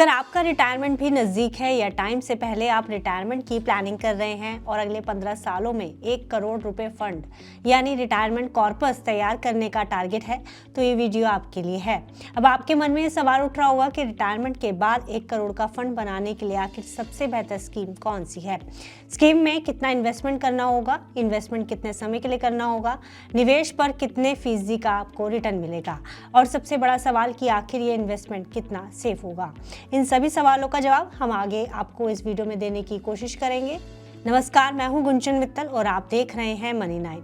अगर आपका रिटायरमेंट भी नज़दीक है या टाइम से पहले आप रिटायरमेंट की प्लानिंग कर रहे हैं और अगले 15 सालों में 1 करोड़ रुपए फंड यानी रिटायरमेंट कॉर्पस तैयार करने का टारगेट है, तो ये वीडियो आपके लिए है। अब आपके मन में ये सवाल उठ रहा होगा कि रिटायरमेंट के बाद 1 करोड़ का फंड बनाने के लिए आखिर सबसे बेहतर स्कीम कौन सी है। स्कीम में कितना इन्वेस्टमेंट करना होगा, इन्वेस्टमेंट कितने समय के लिए करना होगा, निवेश पर कितने फीसदी का आपको रिटर्न मिलेगा और सबसे बड़ा सवाल कि आखिर ये इन्वेस्टमेंट कितना सेफ होगा। इन सभी सवालों का जवाब हम आगे आपको इस वीडियो में देने की कोशिश करेंगे। नमस्कार, मैं हूं गुंजन मित्तल और आप देख रहे हैं मनी 9।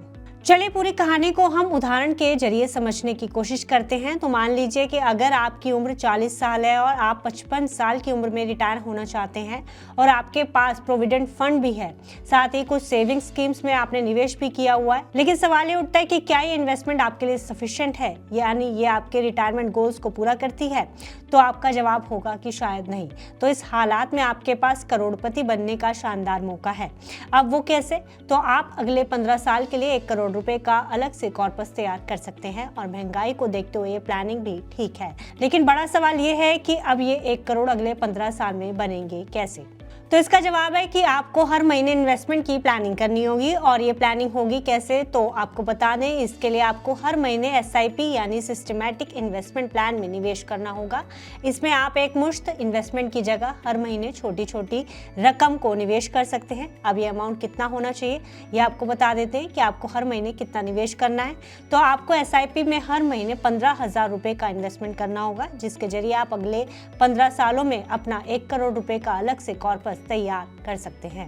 चलिए पूरी कहानी को हम उदाहरण के जरिए समझने की कोशिश करते हैं। तो मान लीजिए कि अगर आपकी उम्र 40 साल है और आप 55 साल की उम्र में रिटायर होना चाहते हैं और आपके पास प्रोविडेंट फंड भी है, साथ ही कुछ सेविंग स्कीम्स में आपने निवेश भी किया हुआ है, लेकिन सवाल ये उठता है कि क्या ये इन्वेस्टमेंट आपके लिए सफिशिएंट है, यानी ये आपके रिटायरमेंट गोल्स को पूरा करती है। तो आपका जवाब होगा कि शायद नहीं। तो इस हालात में आपके पास करोड़पति बनने का शानदार मौका है। अब वो कैसे? तो आप अगले 15 साल के लिए 1 करोड़ रुपए का अलग से कॉर्पस तैयार कर सकते हैं और महंगाई को देखते हुए ये प्लानिंग भी ठीक है। लेकिन बड़ा सवाल ये है कि अब ये 1 करोड़ अगले 15 साल में बनेंगे कैसे? तो इसका जवाब है कि आपको हर महीने इन्वेस्टमेंट की प्लानिंग करनी होगी। और ये प्लानिंग होगी कैसे? तो आपको बता दें, इसके लिए आपको हर महीने SIP यानी सिस्टमैटिक इन्वेस्टमेंट प्लान में निवेश करना होगा। इसमें आप एक मुश्त इन्वेस्टमेंट की जगह हर महीने छोटी छोटी रकम को निवेश कर सकते हैं। अब ये अमाउंट कितना होना चाहिए ये आपको बता देते हैं कि आपको हर महीने कितना निवेश करना है। तो आपको SIP में हर महीने 15,000 रुपये का इन्वेस्टमेंट करना होगा, जिसके जरिए आप अगले 15 सालों में अपना 1 करोड़ रुपये का अलग से कॉर्पस तैयार कर सकते हैं।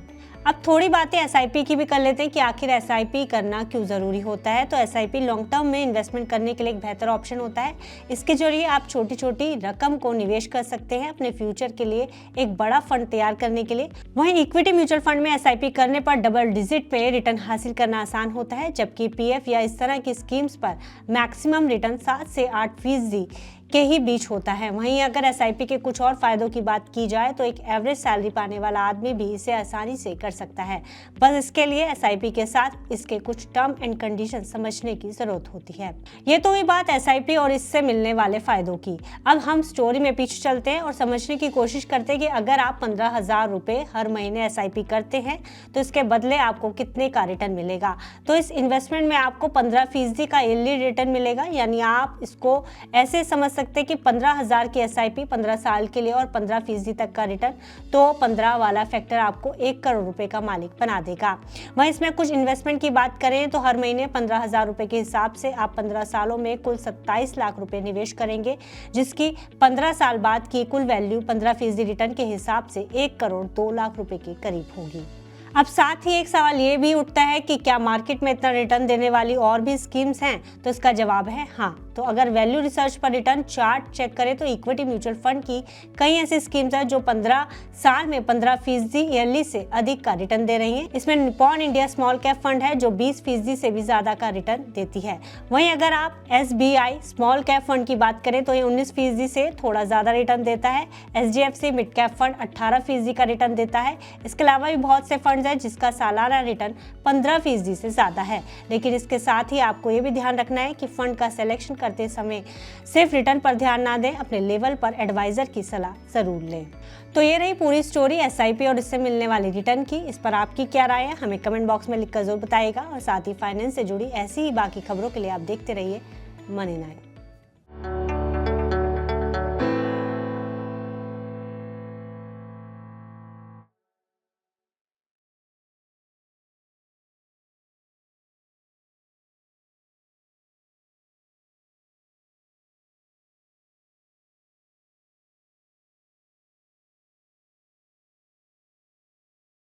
अब थोड़ी बातें SIP की भी कर लेते हैं कि आखिर SIP करना क्यों ज़रूरी होता है। तो SIP लॉन्ग टर्म में इन्वेस्टमेंट करने के लिए एक बेहतर ऑप्शन होता है। इसके जरिए आप छोटी छोटी रकम को निवेश कर सकते हैं अपने फ्यूचर के लिए एक बड़ा फंड तैयार करने के लिए। वहीं इक्विटी म्यूचुअल फंड में SIP करने पर डबल डिजिट पे रिटर्न हासिल करना आसान होता है, जबकि PF या इस तरह की स्कीम्स पर मैक्सिमम रिटर्न 7 से 8% के ही बीच होता है। वहीं अगर SIP के कुछ और फायदों की बात की जाए तो एक एवरेज सैलरी पाने वाला आदमी भी इसे आसानी से कर सकता है। बस इसके लिए SIP के साथ इसके कुछ टर्म एंड कंडीशन समझने की जरूरत होती है। ये तो हुई बात SIP और इससे मिलने वाले फायदों की। अब हम स्टोरी में पीछे चलते हैं और समझने की कोशिश करते हैं कि अगर आप 15,000 रुपये हर महीने SIP करते हैं तो इसके बदले आपको कितने का रिटर्न मिलेगा। तो इस इन्वेस्टमेंट में आपको 15% का ईयरली रिटर्न मिलेगा, यानी आप इसको ऐसे समझ सकते कि 15,000 की SIP 15 साल के लिए और 15% तक का रिटर्न, तो 15 वाला फैक्टर आपको 1 करोड़ रुपए का मालिक बना देगा। वहीं इसमें कुछ इन्वेस्टमेंट की बात करें तो हर महीने 15,000 रुपए के हिसाब से आप 15 सालों में कुल 27 लाख रुपए निवेश करेंगे, जिसकी 15 साल बाद की कुल वैल्यू 15% रिटर्न के हिसाब से 1 करोड़ 2 लाख रुपए के करीब होगी। अब साथ ही एक सवाल ये भी उठता है कि क्या मार्केट में इतना रिटर्न देने वाली और भी स्कीम्स हैं? तो इसका जवाब है हाँ। तो अगर वैल्यू रिसर्च पर रिटर्न चार्ट चेक करें तो इक्विटी म्यूचुअल फंड की कई ऐसी स्कीम्स हैं जो 15 साल में 15% ईयरली से अधिक का रिटर्न दे रही हैं। इसमें Nippon India small cap fund है जो 20% से भी ज्यादा का रिटर्न देती है। वहीं अगर आप SBI स्मॉल कैप फंड की बात करें तो ये 19% से थोड़ा ज्यादा रिटर्न देता है। HDFC मिड कैप फंड 18% का रिटर्न देता है। इसके अलावा भी बहुत से फंड है जिसका सालाना रिटर्न 15% से ज्यादा है। लेकिन इसके साथ ही आपको ये भी ध्यान रखना है कि फंड का सिलेक्शन करते समय सिर्फ रिटर्न पर ध्यान ना दें, अपने लेवल पर एडवाइजर की सलाह जरूर लें। तो ये रही पूरी स्टोरी SIP और इससे मिलने वाली रिटर्न की। इस पर आपकी क्या राय है हमें कमेंट बॉक्स में लिखकर जरूर बताइएगा। और साथ ही फाइनेंस से जुड़ी ऐसी ही बाकी खबरों के लिए आप देखते रहिए मनी 9।